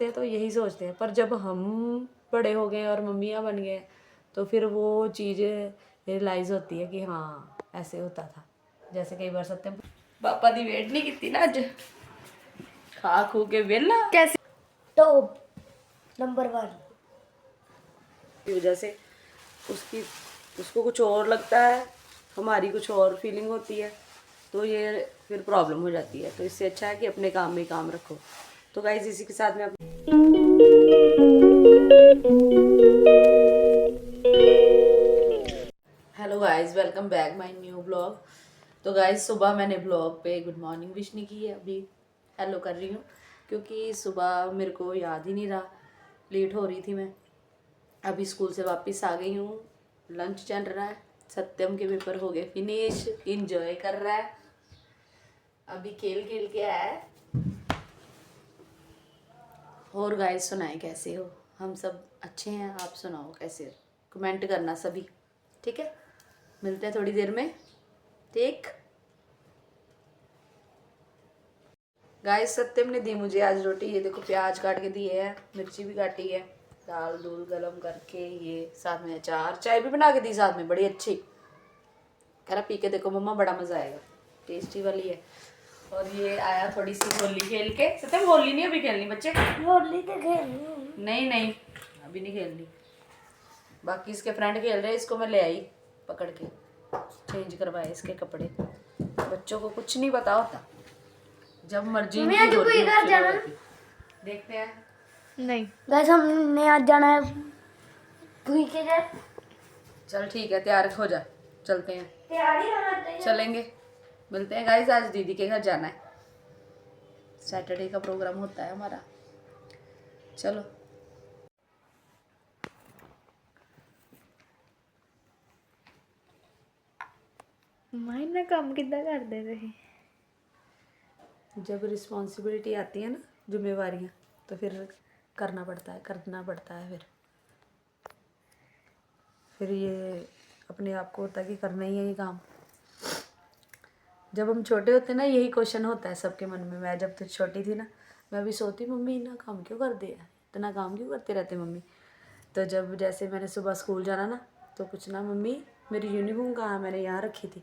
होते हैं तो यही सोचते हैं, पर जब हम बड़े हो गए और मम्मियाँ बन गए तो फिर वो चीज़ रियलाइज़ होती है कि हाँ ऐसे होता था। जैसे कई बार सत्यम पापा दी वेट नहीं की ना अज खा खू के वेला कैसे टॉप नंबर 1 की वजह से उसको कुछ और लगता है, हमारी कुछ और फीलिंग होती है, तो ये फिर प्रॉब्लम हो जाती है। तो इससे अच्छा है कि अपने काम में काम रखो। तो गाइस इसी के साथ में hello guys, welcome back my new blog. तो गाइस सुबह मैंने ब्लॉग पे गुड मॉर्निंग विश नहीं की है, अभी हेलो कर रही हूँ क्योंकि सुबह मेरे को याद ही नहीं रहा, लेट हो रही थी मैं। अभी स्कूल से वापस आ गई हूँ, लंच चल रहा है, सत्यम के पेपर हो गए फिनिश, इंजॉय कर रहा है, अभी खेल खेल के आया है। और गाइस सुनाए कैसे हो? हम सब अच्छे हैं, आप सुनाओ कैसे हो? कमेंट करना सभी, ठीक है? मिलते हैं थोड़ी देर में, ठीक? गाइस सत्यम ने दी मुझे आज रोटी, ये देखो प्याज काट के दिए है, मिर्ची भी काटी है, दाल दूल गरम करके, ये साथ में अचार, चाय भी बना के दी साथ में, बड़ी अच्छी। कह रहा पी के देखो मम्मा, बड़ा मजा आएगा, टेस्टी वाली है। और ये आया थोड़ी सी होली खेल के। सत्यम होली नहीं अभी खेलनी बच्चे, होली तो खेलनी नहीं नहीं अभी नहीं खेलनी। बाकी इसके फ्रेंड खेल रहे हैं, इसको मैं ले आई पकड़ के, चेंज करवाए इसके कपड़े। बच्चों को कुछ नहीं पता होता, जब मर्जी इनकी होली शुरू होती। देखते हैं। नहीं गाइस हमने आज जाना है भूई के घर। चल ठीक है, तैयार हो जा, चलते हैं, तैयारी होना चाहिए। चलेंगे, मिलते हैं गाइस। आज दीदी के घर जाना है, सैटरडे का प्रोग्राम होता है हमारा, चलो। मैं काम कितना कर दे रहे। जब रिस्पॉन्सिबिलिटी आती है ना, जिम्मेवारियाँ, तो फिर करना पड़ता है, फिर ये अपने आप को होता है कि करना ही है ये काम। जब हम छोटे होते हैं ना, यही क्वेश्चन होता है सबके मन में। मैं जब तो छोटी थी ना, मैं भी सोती मम्मी इतना काम क्यों कर दे, इतना काम क्यों करते रहते मम्मी। तो जब जैसे मैंने सुबह स्कूल जाना ना, तो कुछ ना मम्मी मेरी यूनिफॉर्म कहाँ, मैंने यहाँ रखी थी,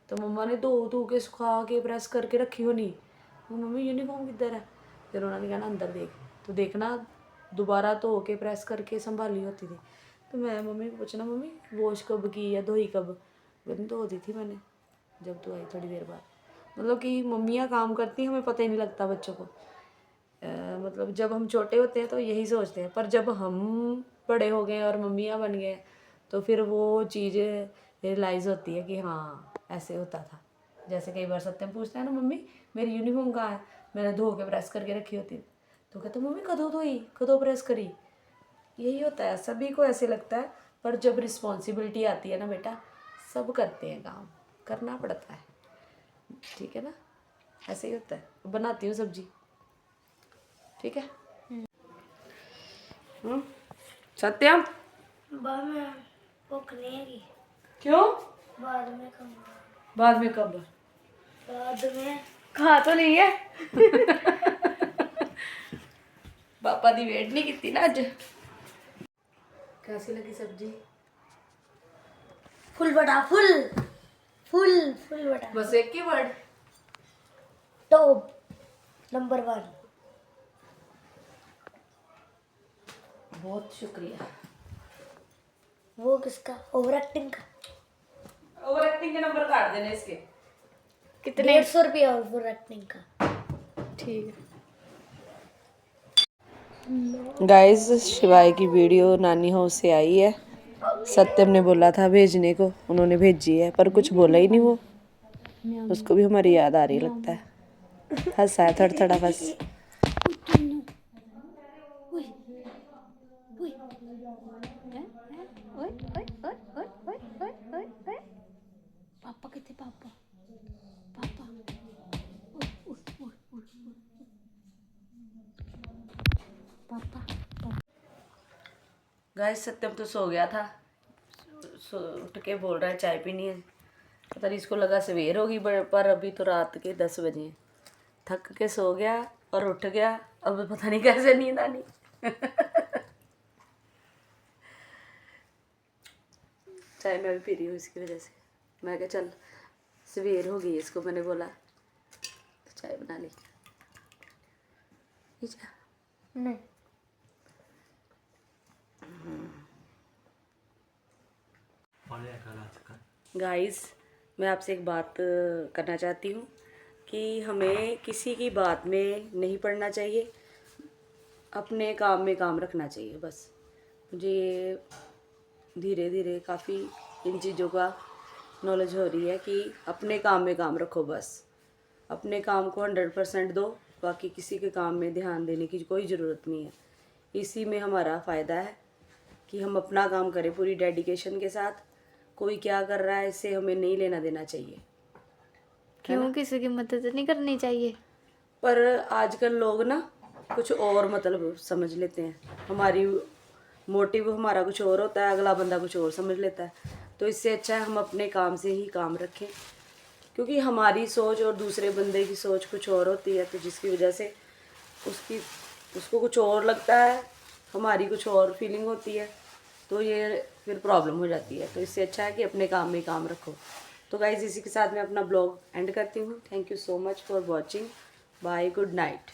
तो मम्मा ने धो के सुखा के प्रेस करके रखी हो नहीं, मम्मी यूनिफॉर्म किधर है। फिर उन्होंने कहा ना अंदर देख, तो देखना दोबारा धो के प्रेस करके संभाली होती थी। तो मैं मम्मी को पूछना मम्मी वॉश कब की या धोई कब, मैंने धो दी थी मैंने जब तू आई थोड़ी देर बाद। मतलब कि मम्मियाँ काम करती हैं, हमें पता ही नहीं लगता बच्चों को। मतलब जब हम छोटे होते हैं तो यही सोचते हैं, पर जब हम बड़े हो गए और मम्मियाँ बन गए तो फिर वो चीज़ रियलाइज़ होती है कि हाँ ऐसे होता था। जैसे कई बार सत्यम पूछता है ना मम्मी मेरी यूनिफॉर्म कहाँ है, मैंने धो के प्रेस करके रखी होती है, तो कहते मम्मी कदों धोई कदों प्रेस करी। यही होता है, सभी को ऐसे लगता है, पर जब रिस्पॉन्सिबिलिटी आती है ना बेटा, सब करते हैं, काम करना पड़ता है, ठीक है ना? ऐसे ही होता है। बनाती हूँ सब्जी, ठीक है? सत्यम बाद में भूख नहीं है, क्यों? बाद में खाऊंगा। बाद में कब? बाद में खा तो नहीं है। पापा दी वेट नहीं की ना अज। कैसी लगी सब्जी? फुल बटा फुल बटा। बस एक ही वर्ड, टॉप नंबर 1। बहुत शुक्रिया। वो किसका? ओवर एक्टिंग का। ओवर एक्टिंग के नंबर काट देने इसके। कितने? 150 रुपया ओवर एक्टिंग का। ठीक है। गाइस शिवाय की वीडियो नानी हाउस से आई है, सत्यम ने बोला था भेजने को, उन्होंने भेजी है, पर कुछ बोला ही नहीं वो, उसको भी हमारी याद आ रही लगता है, हंसा है थोड़ा थोड़ा बस। पापा कितने पापा गाइस सत्यम तो सो गया था, उठ के बोल रहा है चाय पीनी है, पता नहीं इसको लगा सवेर होगी, पर अभी तो रात के 10 बजे हैं। थक के सो गया, और उठ गया। अब पता नहीं कैसे नींद आनी। चाय मैं भी पी रही हूँ इसकी वजह से। मैं क्या चल सवेर हो गई, इसको मैंने बोला तो चाय बना ली। ये चाय नहीं गाइस, मैं आपसे एक बात करना चाहती हूँ कि हमें किसी की बात में नहीं पड़ना चाहिए, अपने काम में काम रखना चाहिए बस। मुझे ये धीरे धीरे काफ़ी इन चीज़ों का नॉलेज हो रही है कि अपने काम में काम रखो बस। अपने काम को 100% दो, बाकी किसी के काम में ध्यान देने की कोई ज़रूरत नहीं है। इसी में हमारा फ़ायदा है कि हम अपना काम करें पूरी डेडिकेशन के साथ। कोई क्या कर रहा है इससे हमें नहीं लेना देना चाहिए। क्यों किसी की मदद नहीं करनी चाहिए? पर आजकल लोग ना कुछ और मतलब समझ लेते हैं। हमारी मोटिव हमारा कुछ और होता है, अगला बंदा कुछ और समझ लेता है। तो इससे अच्छा है हम अपने काम से ही काम रखें, क्योंकि हमारी सोच और दूसरे बंदे की सोच कुछ और होती है, तो जिसकी वजह से उसको कुछ और लगता है, हमारी कुछ और फीलिंग होती है, तो ये फिर प्रॉब्लम हो जाती है। तो इससे अच्छा है कि अपने काम में काम रखो। तो गाइज इसी के साथ मैं अपना ब्लॉग एंड करती हूँ। Thank you so much for watching. Bye, good night.